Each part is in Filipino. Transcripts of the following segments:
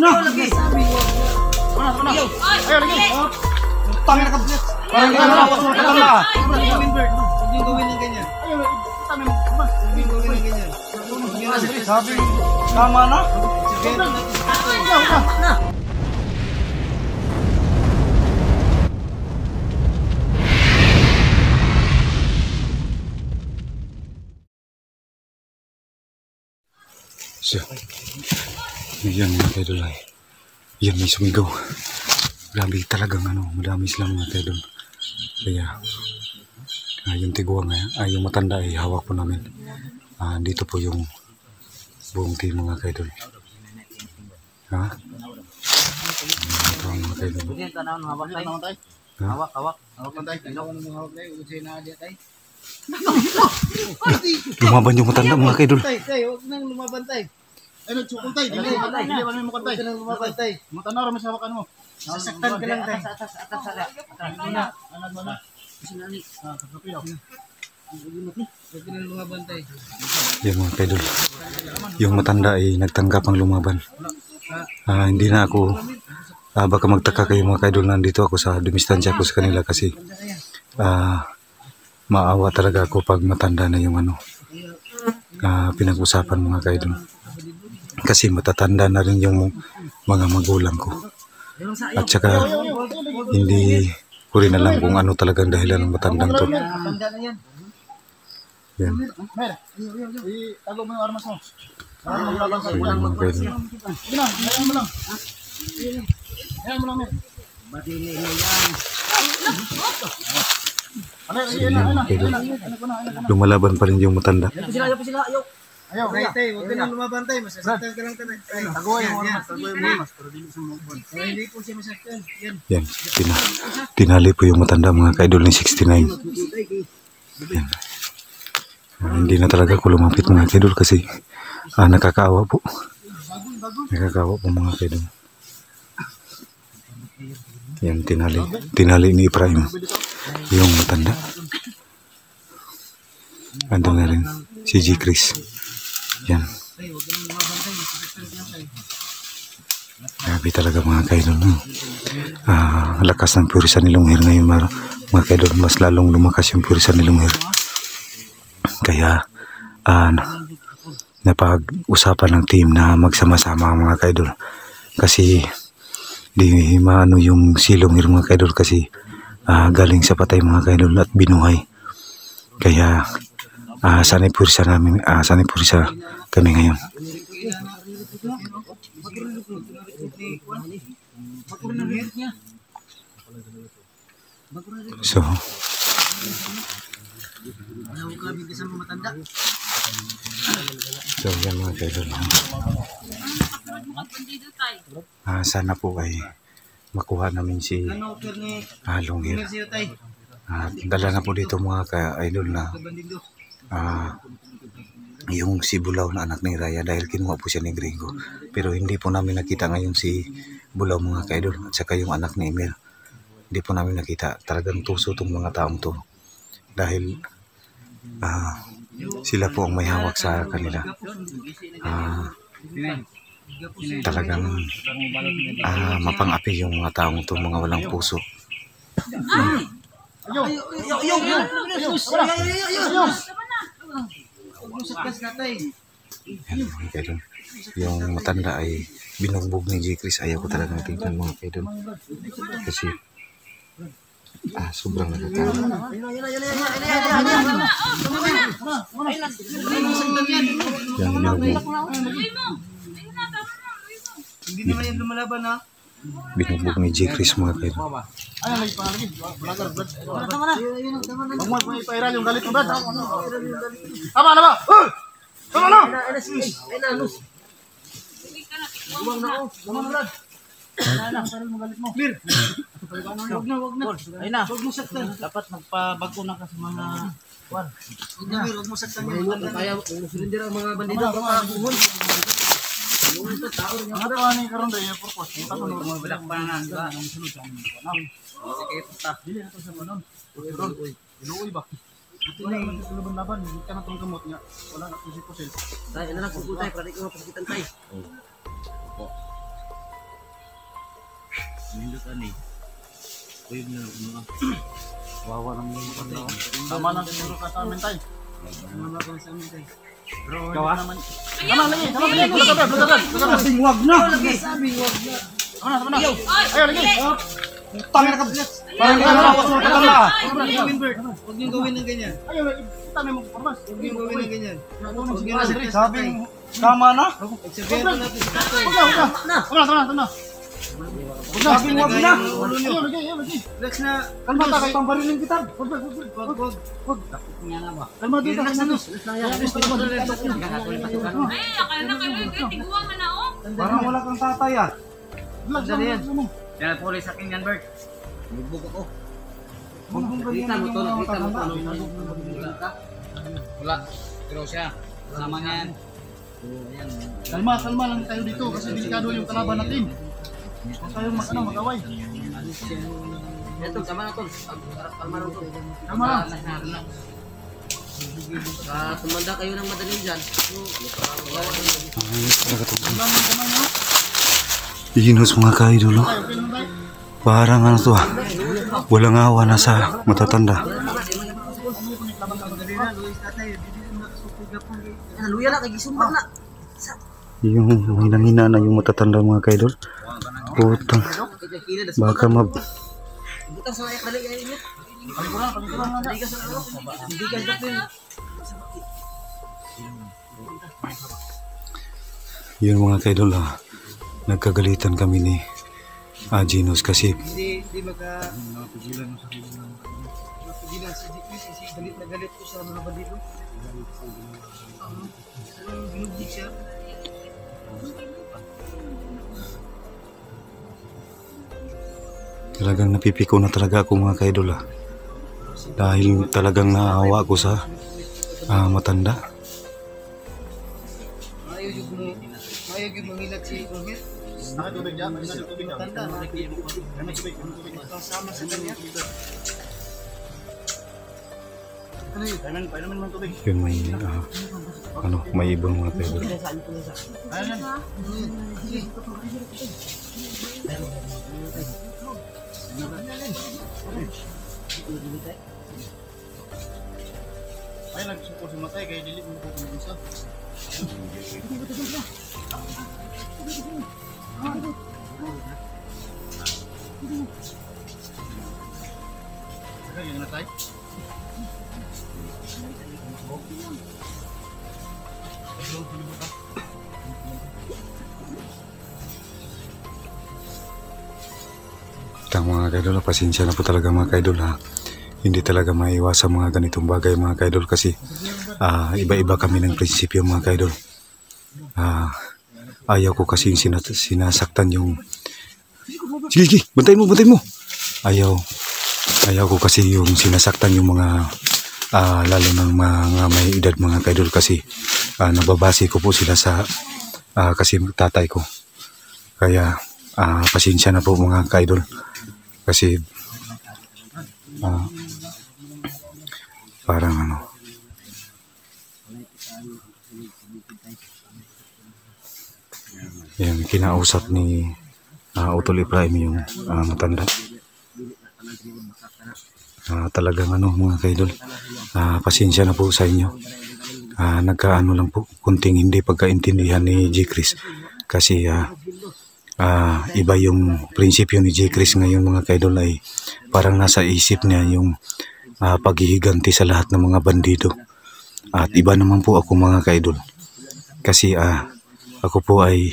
na. Lagi. Ayo, lagi. Tangin ka. Parang hawak mo ka na. Huwag yung gawin ng ganyan. Huwag yung gawin ng ganyan. Sabi, tama na. Na. So, yan mga kaidol ay, yan may sumigaw. Grabe talagang madami silang mga kaidol. Kaya, yung tiguang yung matanda ay hawak po namin. Dito po yung buong team mga kaidol. Ha? Ito ang mga kaidol. Hawak. Lumaban yung matanda mga kaidol. Huwag nang lumaban tayo. Ay, nagsukol tayo. Hindi mo makantay. Huwag nang lumaban tayo. Matanda rin masawakan mo. Sasaktan ka lang tayo. Atas. Anak. Sinali. Kapilaw. Huwag nang lumaban tayo. Yan mga kaidol. Yung matanda ay nagtanggap ang lumaban. Hindi na ako, baka magtaka kayo mga kaidol, nandito ako sa dumistansya ko sa kanila kasi maawa talaga ako pag matanda na yung pinag-usapan mga kaidol. Kasi matatanda na rin yung mga magulang ko. At saka hindi ko rin alam kung ano talagang dahilan ng matandang to. Yan. Tago mo yung armas mo. So yan mga kaidol. Ayan mo lang, Mer. So yan mga kaidol. Lumalaban pa rin yung matanda. Ayaw, huwag ka nang lumaban tayo. Masasaktan ka lang tayo. Tagoy mo armas. Pero hindi po siya masaktan. Yan. Tinali po yung matanda mga kaidol ni 69. Yan. Hindi na talaga ako lumapit mga kaidol kasi nakakaawa po. Nakakaawa po mga kaidol. Yan, tinali ni Ibrahim yung matanda. Ando na rin si G. Chris. Yan. Grabe talaga mga kaidol. Lakas ng purisan ni Lunghir ngayon mga kaidol. Mas lalong lumakas yung purisan ni Lunghir. Kaya napag-usapan ng team na magsama-sama mga kaidol. Kasi di maano yung si Lunghir mga kaidol kasi galing sa patay mga kaidol at binuhay. Kaya sanay purisa kami ngayon. So yan mga kaidol. Sana po ay makuha namin si Lunghir. Dala na po dito mga ka-idol na yung si Bulaw na anak ni Raya dahil kinuha po siya ni Gringo. Pero hindi po namin nakita ngayon si Bulaw mga ka-idol at saka yung anak ni Emil. Hindi po namin nakita. Talagang tuso itong mga taong to dahil sila po ang may hawak sa kanila. Talagang mapang-api yung mga taong to, mga walang puso. Yung matanda ay binugbog ni G. Chris. Ayaw ko talagang tingnan mga kaidol kasi sobrang nakakawa. Yan binugbog. Hindi naman yan lumalaban ha. Binugbog ni G. Chris mga kaidol. Ayan, lagi pa lagi. Tama na. Huwag mo ipairal yung galit mo, Brad. Tama na ba? Tama na! Ay na, Luz. Huwag na ako. Tama na, Brad. Ipairal mo galit mo. Mir. Huwag na. Ay na. Huwag mo saktan. Dapat magpabago na ka sa mga kwan. Huwag mo saktan yung mga kaya. Surrender ang mga bandido. Pagkakuhon. Mga tawa ni karon day purpose. Kita ko mga balak pa na nga ang sunod sa amin. Sige puta. Dili na to sa manon. Inuoy ba? Ito na yung laban-laban, hindi ka na itong gamot niya. Wala na pusil-pusil. Tayo, ano lang, puputay, para di ko mapasakitan tayo. Wawa ng mga tama na siguro ka sa amin tayo. Ikaw ah? Tama lagi, tama lagi. Sabing wag na. Tama na. Ayo lagi. Tangin ka. Parang nakakawas mo tama. Huwag niyong gawin ng ganyan. Ayo, tama mo formas. Huwag niyong gawin ng ganyan. Sabing tama na. Pagsabihan ko natin si tatay. Tama. Sabing wag na. Ayo lagi. Relax na. Kalma ka, kay pambarilin kita. Wag. Kalma dito, kalma. Ay, akala na kayo kayo tiguan man na oh. Parang wala kang tatay ah. Sandali yan. Yan po sa akin yan, Bert. Bugbog ako. Huwag mong ganyan Kita mo to, yung kita mo to. matanda. Wala. Pero siya, kasama niya yan. Kalma lang tayo dito kasi delikado yung kalaban natin. Huwag tayong mag-away. Ito, tama na to. Kalma na to. Tama lang. Tumanda kayo ng madali dyan. Inos mga kaidol. Okay lang tayo. Parang ano to ah. Walang awa na sa matatanda. Luya na, kagisumbat na. Yung hinang-hina na yung matatanda mga kaidol. Putang. Baka Butas na kali kayo inyo. Hindi ka sa ano. Hindi ka dapat. yun mga kaidol ah. Nagkagalitan kami ni Ginos kasi Hindi mapigilan mo sa mapigilan si galit na galit ko sa mga bandido. Binugdig siya. talagang napipiko na talaga ako mga kaidol ah. Dahil talagang naawa ko sa matanda. Ayaw yung mangilat si Rohit. Nakatubig dyan, nakatubig dyan. Tanda, kasama sa kanya. Painumin mo ng tubig. Yun may ibang mga kaidol. Ayan. Ay, nagsuko si Matay kaya dili mo ko kung isa. Saka yung natay. Mga kaidol, pasensya na po talaga mga kaidol ha. Hindi talaga maiwasan mga ganitong bagay mga kaidol kasi iba-iba kami ng prinsipyo mga kaidol. Ayaw ko kasi sinasaktan yung sige, bantayin mo. Ayaw ko kasi yung sinasaktan yung mga lalo ng mga may edad mga kaidol kasi nababase ko po sila sa kasi tatay ko. Kaya pasensya na po mga kaidol. Kasi parang yan, kinausap ni Utol Ibrahim yung matanda. Talagang mga kaidol, pasensya na po sa inyo. Nagkaano lang po, kunting hindi pagkaintindihan ni G. Chris kasi iba yung prinsipyo ni J. Chris ngayon mga kaidol ay parang nasa isip niya yung paghihiganti sa lahat ng mga bandido. At iba naman po ako mga kaidol kasi ako po ay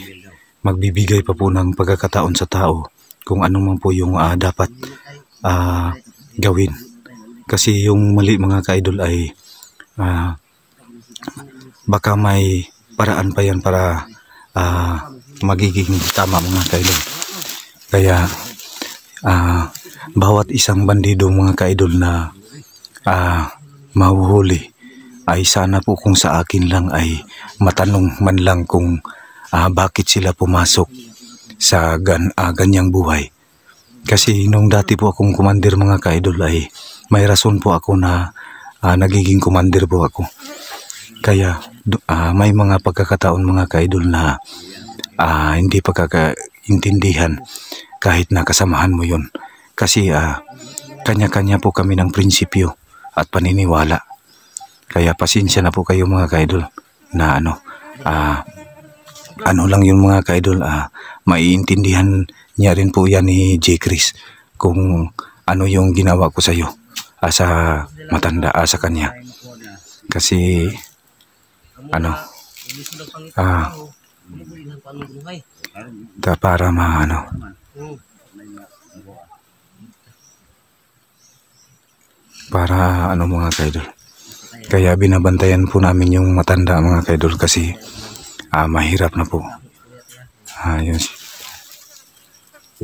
magbibigay pa po ng pagkakataon sa tao kung ano man po yung dapat gawin. Kasi yung mali mga kaidol ay baka may paraan pa yan para magiging tama mga kaidol. Kaya bawat isang bandido mga kaidol na mahuhuli ay sana po kung sa akin lang ay matanong man lang kung bakit sila pumasok sa ganyang buhay. Kasi nung dati po akong commander mga kaidol ay may rason po ako na nagiging commander po ako. Kaya may mga pagkakataon mga kaidol na hindi pagkakaintindihan kahit na kasamahan mo yun. Kasi kanya-kanya po kami ng prinsipyo at paniniwala. Kaya pasensya na po kayo mga ka-idol na ano lang yung mga ka-idol, maiintindihan niya rin po yan ni J. Chris kung ano yung ginawa ko sa iyo sa matanda sa kanya. Kasi para para mga ka-idol. Kaya binabantayan po namin yung matanda mga ka-idol kasi mahirap na po. Yun si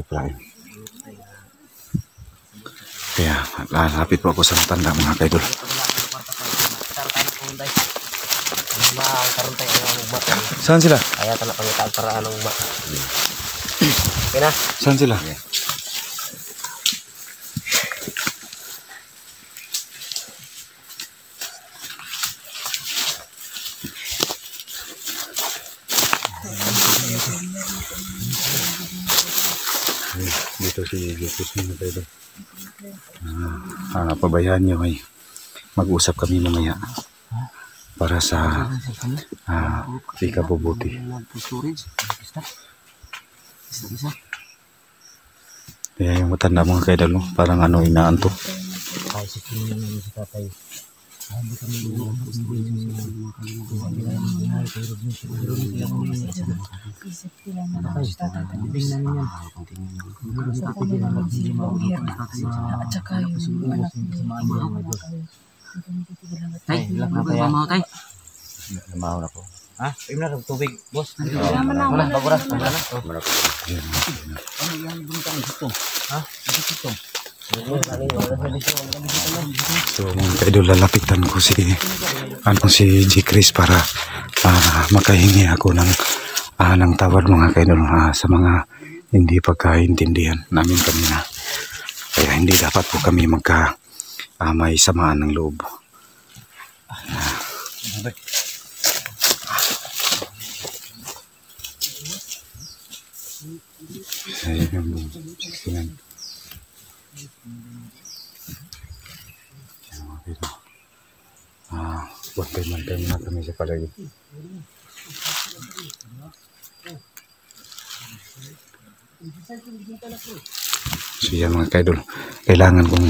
Prime. Kaya lalapit po ako sa matanda mga ka-idol. Saan sila? Kaya ka na pangitaan para anong okay na? Saan sila? Dito si Jepis mga ka-idol. Pabayaan niyo, may mag-usap kami mamaya para sa ikabubuti. Kaya yung matanda mga ka-idol, parang inaantok. Tay, ilak na kayo mamaw tay. Mamaw na po. Ha? Im na tubig, boss. Wala, baguras. Wala na. Ano yan buntang dito? Ha? Dito. So mga ka-idol, lalapitan ko si J. Chris para makahingi ako ng tawad mga ka-idol sa mga hindi pagkaintindihan namin kanina. Kaya hindi dapat po kami may samaan ng loob. Bantay na kami sa palagi. So yan mga ka-idol, kailangan kong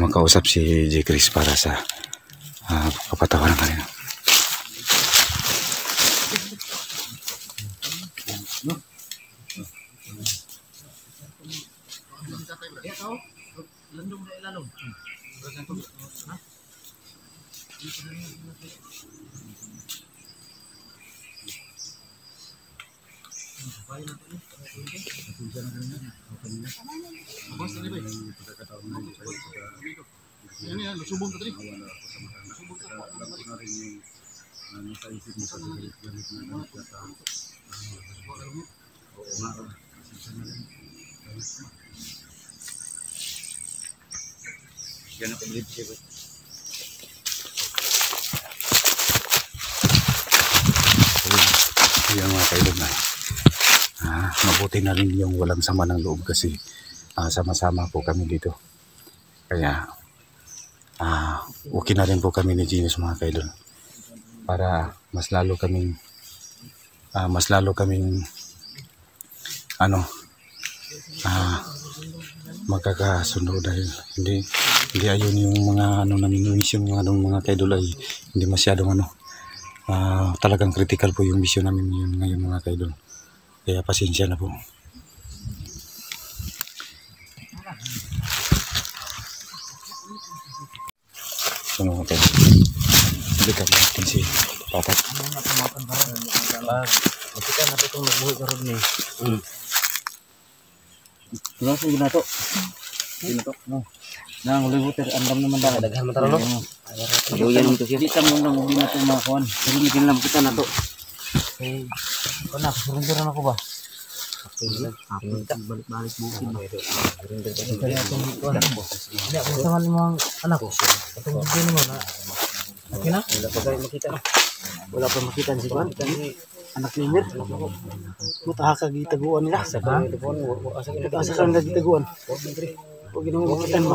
makausap si J. Chris para sa kapatawaran kanina. Lusubong ka tadi. Yung mga ka-idol na mabuti na rin yung walang sama ng loob kasi sama-sama po kami dito. Kaya okay na rin po kami ni Genius mga ka-idol para mas lalo kaming magkakasundo dahil hindi ayun yung mga namin mission yung mga ka-idol ay hindi masyadong talagang critical po yung mission namin yun ngayon mga ka-idol. Kaya pasensya na po. So mga ka-idol, balikan natin si Patat. Kita na ito itong nagbuhi ka rin eh. Tulang sa ginato. Ginato? Nang ulibuter, andam naman dahil. Daghan mataro no? Aduyan mo ito siya. Di tamo nang uli na ito mga kuhan. Pero hindi lang kita na ito. Ikaw na, surunduran ako ba? Balik-balik bukid. Hindi ako sama ng anak ko. Itong bukid naman. Okay na? Wala pa kayo makita. Wala pa makita si Juan. Anak ni Mir. Mutaha ka gitaguan nila. Asa ka gitaguan. Huwag ginawang makitan mo.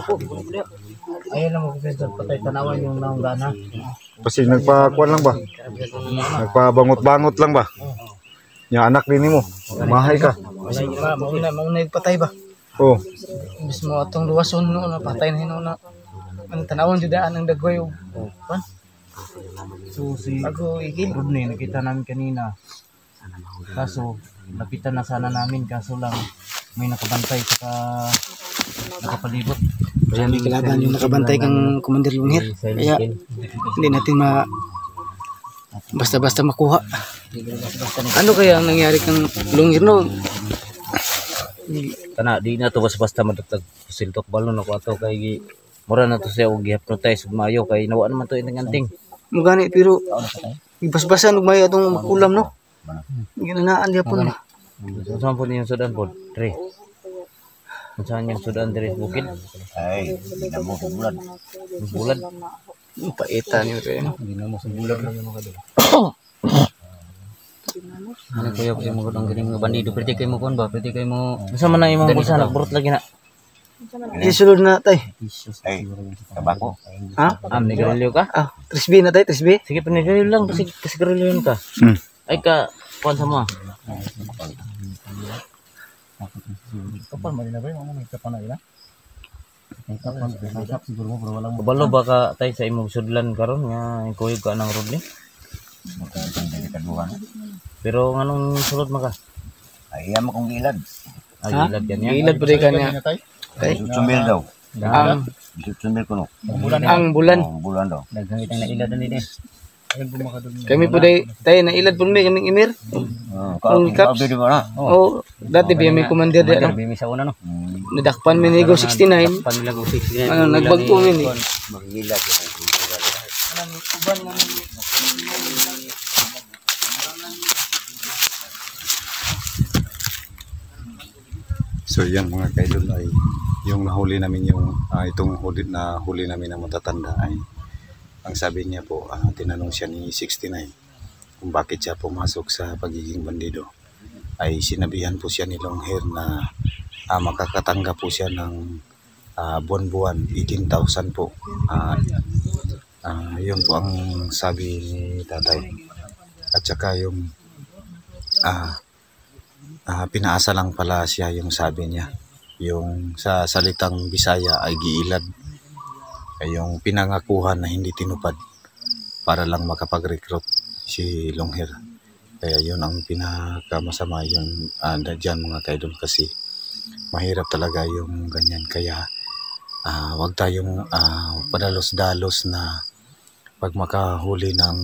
Ayun lang mag-fence patay tanawan yung naunggana. Kasi nagpakuan lang ba? Nagpabangot-bangot lang ba? Yung anak din mo. Mahay ka. Mauna patay ba? Oh. Mismo atong luwason no napatay na hino na. Ang tanawon jud ang dagway og. So si ako igil Rodney nakita namin kanina. Kaso lapitan na sana namin kaso lang may nakabantay saka nakapalibot. Kaya may kalaban yung nakabantay kang Commander Lungir. Kaya hindi natin basta-basta makuha. Ano kaya ang nangyari kang Lungir no? Kana di na to basta madutag siltok balon ako ato kay mura na to siya og gi-hypnotize ug maayo kay nawa naman to ining anting. Mo gani pero ibas-basan ug may atong makulam no. Ginanaan dia pun. Saan po yung sudan po? Tre. Saan yung sudan dari bukid? Ay, ginamo sa bulan. Bulan. Paitan niyo kayo. Ginamo sa bulan lang yung mga ano kuya kasi mo kung galing nga bandido pwede kayo mo kon ba pwede kayo mo sa man na imong bulsa nagburot lagi na Isulod na tay. Ay, tabako. Ha? Nigarilyo ka? Ah, 3B na tay, 3B. Sige panigarilyo lang kasi garilyo ka. Ay ka kuan sa mo. Kapal man na ba yung may kapal na ila? Siguro mo pero walang Kabalo ba ka tay sa imong sudlan karon nga kuyog ka nang Rodney? Pero nganong sulod maka? Ay, ama kong gilad. Ay ilad yan yan. Ilad pud ka niya. Sumil daw. Ang Sumil ko no. ang bulan. Bulan daw. Nagangit na ilad ni din. Kami po tay na ilad pud mi kaming imir. Ang caps. Di ba na? Oh, dati biya may commander di ano. Bimi sa una no. Nadakpan mi ni Go 69. Panilag 69. Ano nagbagto mi ni. Magilad. So yan mga kaidol ay yung nahuli namin yung itong huli namin na matatanda ay ang sabi niya po tinanong siya ni 69 kung bakit siya pumasok sa pagiging bandido ay sinabihan po siya ni Longhair na makakatanggap po siya ng buwan-buwan 18,000 po. Yun po ang sabi ni tatay at saka yung pinaasa lang pala siya yung sabi niya. Yung sa salitang Bisaya ay giilad. Ay yung pinangakuhan na hindi tinupad para lang makapag-recruit si Longhair. Kaya yun ang pinakamasama yun dyan mga kaidol kasi mahirap talaga yung ganyan. Kaya wag tayong padalos-dalos na pag makahuli ng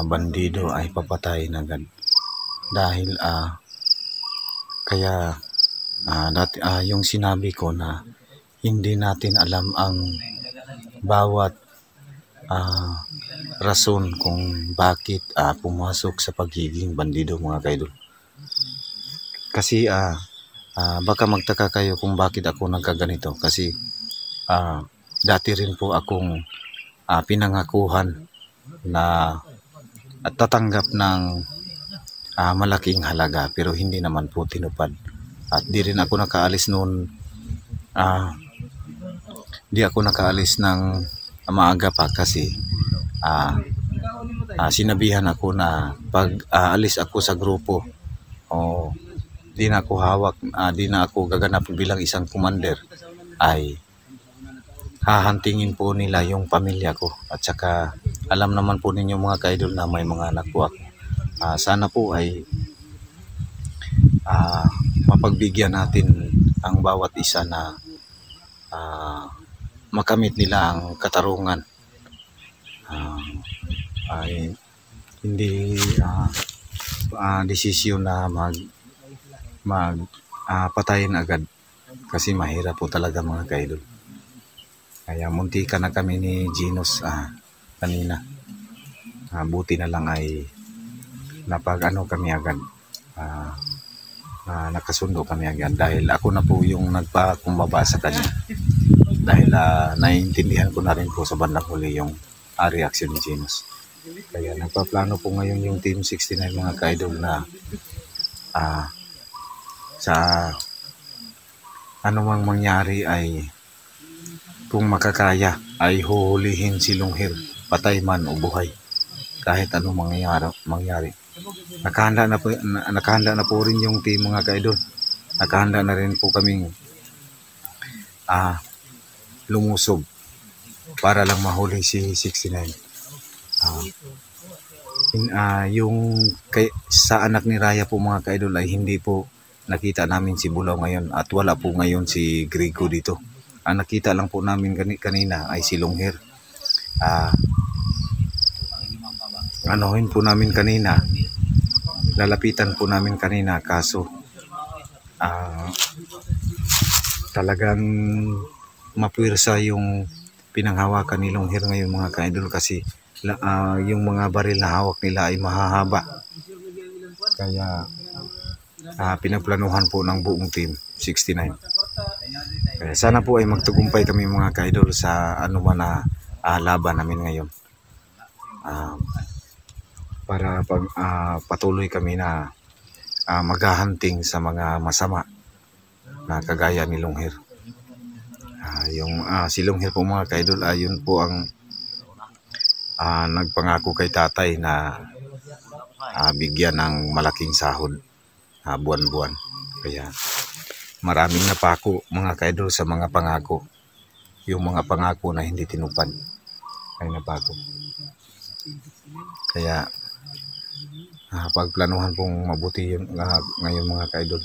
bandido ay papatay na agad. Dahil kaya yung sinabi ko na hindi natin alam ang bawat rason kung bakit pumasok sa pagiging bandido mga kaidol. Kasi baka magtaka kayo kung bakit ako nagkaganito. Kasi dati rin po akong pinangakuhan na at tatanggap ng malaking halaga pero hindi naman po tinupad. At di rin ako nakaalis noon, di ako nakaalis ng maaga pa kasi sinabihan ako na pag alis ako sa grupo di na ako hawak, di na ako gaganap bilang isang commander ay hahantingin po nila yung pamilya ko. At saka alam naman po ninyo mga kaidol na may mga anak po ako. Sana po ay mapagbigyan natin ang bawat isa na makamit nila ang katarungan. Ay hindi desisyon na patayin agad kasi mahirap po talaga mga kaidol. Kaya muntikan na kami ni Ginos kanina. Buti na lang ay kami agad. Nakasundo kami agad dahil ako na po yung nagpakumbaba sa kanya. Dahil naiintindihan ko na rin po sa bandang huli yung reaction ni Ginos. Kaya nagpaplano po ngayon yung Team 69 mga ka-idol na sa anumang mangyari ay kung makakaya ay huhulihin si Lunghir, patay man o buhay. Kahit anong mangyari. Nakahanda na po rin yung team mga ka-idol. Nakahanda na rin po kaming lumusob para lang mahuli si 69. Sa anak ni Raya po mga ka-idol ay hindi po nakita namin si Bulaw ngayon at wala po ngayon si Grego dito. Ang nakita lang po namin kanina ay si Lunghir. Anohin po namin kanina, lalapitan po namin kanina, kaso talagang mapwersa yung pinanghawakan ni Lunghir ngayon mga ka-idol kasi yung mga baril na hawak nila ay mahahaba. Kaya pinagplanuhan po ng buong Team 69. Kaya sana po ay magtagumpay kami mga ka-idol sa anuman na laban namin ngayon. Para patuloy kami na maghahunting sa mga masama na kagaya ni Lunghir. Si Lunghir po mga ka-idol, yun po ang nagpangako kay tatay na bigyan ng malaking sahod buwan-buwan. Kaya maraming napako mga ka-idol sa mga pangako. Yung mga pangako na hindi tinupad ay napako. Kaya pagplanuhan pong mabuti yun ngayon mga ka-idol.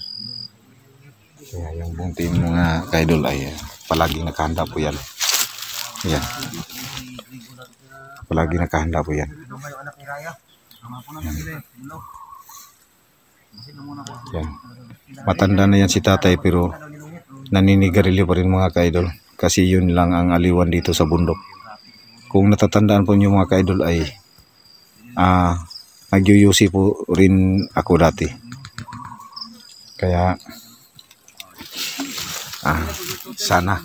Kaya yung buong team mga ka-idol ay palaging nakahanda po yan. Yan. Palagi nakahanda po yan. Yan. Matanda na yan si tatay pero naninigarilyo pa rin mga ka-idol. Kasi yun lang ang aliwan dito sa bundok. Kung natatandaan po niyo mga ka-idol ay nagyuyusi po rin ako dati. Kaya sana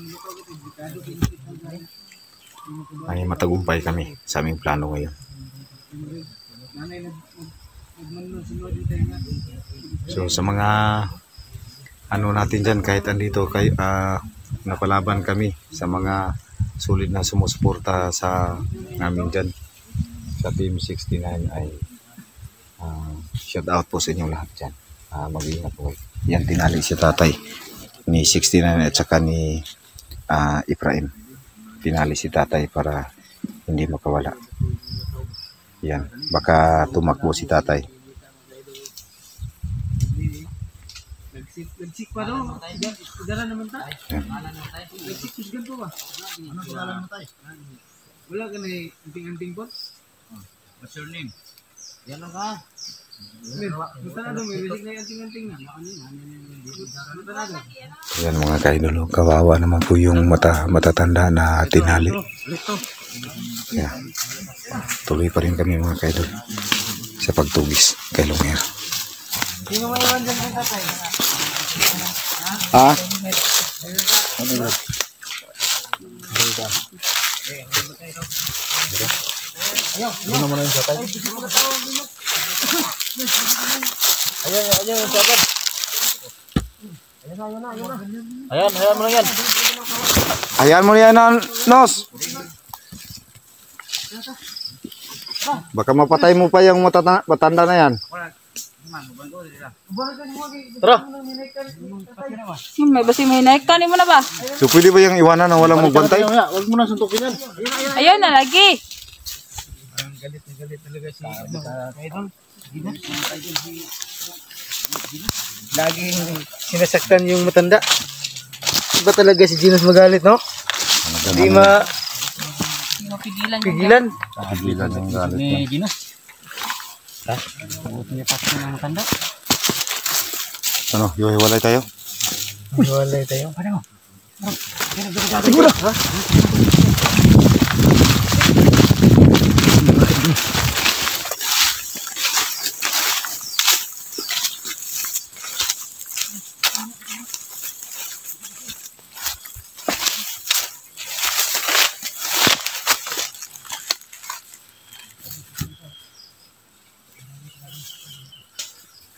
ay matagumpay kami sa aming plano ngayon. So sa mga natin dyan, kahit andito napalaban kami sa mga sulit na sumusuporta sa namin dyan sa Team 69 ay shout out po sa inyo lahat dyan. Mag-ingat po. Yan, tinali si tatay ni 69 at saka ni Ibrahim. Tinali si tatay para hindi makawala. Yan, baka tumakbo si tatay. Nagsik pa daw. Dala naman tayo. Nagsik kusgan po ba? Ano pangalan mo tayo? Wala ka na anting-anting po? What's your name? Yan lang ka. Punta na daw, may wilig na yung anting-anting na. Punta na daw. Yan mga ka-idol, kawawa naman po yung matatanda na tinali. Kaya tuloy pa rin kami mga ka-idol sa pagtugis kay Lunghir. Sino may iwan dyan kay tatay? Ano naman yung tatay? Ayan yung sabat. Ayan mo na yan. Ayan mo yan, Nos. Baka mapatay mo pa yung matanda na yan. Tara. May basi may naik mo na ba? So pwede ba yung iwanan na walang magbantay? Huwag mo na suntukin yan. Ayun na lagi. Galit talaga si laging sinasaktan yung matanda. Iba talaga si Ginos magalit, no? Hindi pigilan. Kagilan yung galit Ni niya. Ginos. Buti niya paksa ng matanda. Ano, hiwalay tayo? Hiwalay tayo. Ano? Siguro.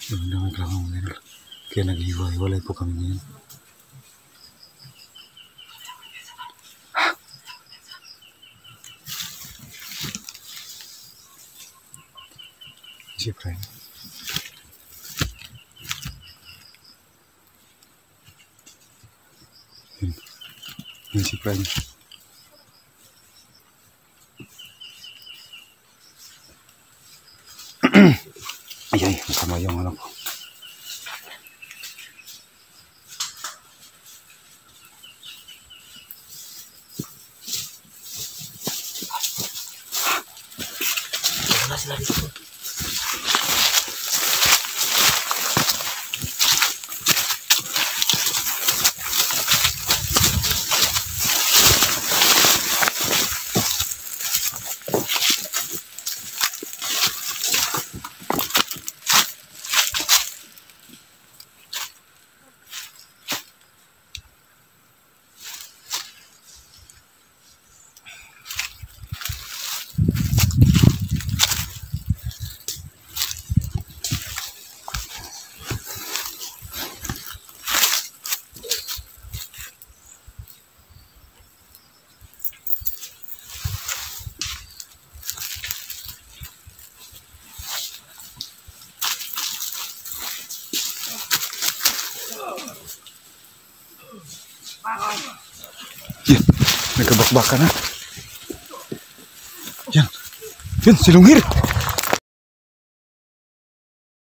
Ang daming klamang mga idol. Kaya naghiwa-hiwalay po kami ngayon. Si Brian. Yan si Brian. Ay, masama yung ano ko. Yan, nagkabakbakan na. Yan, yan, si Lunghir.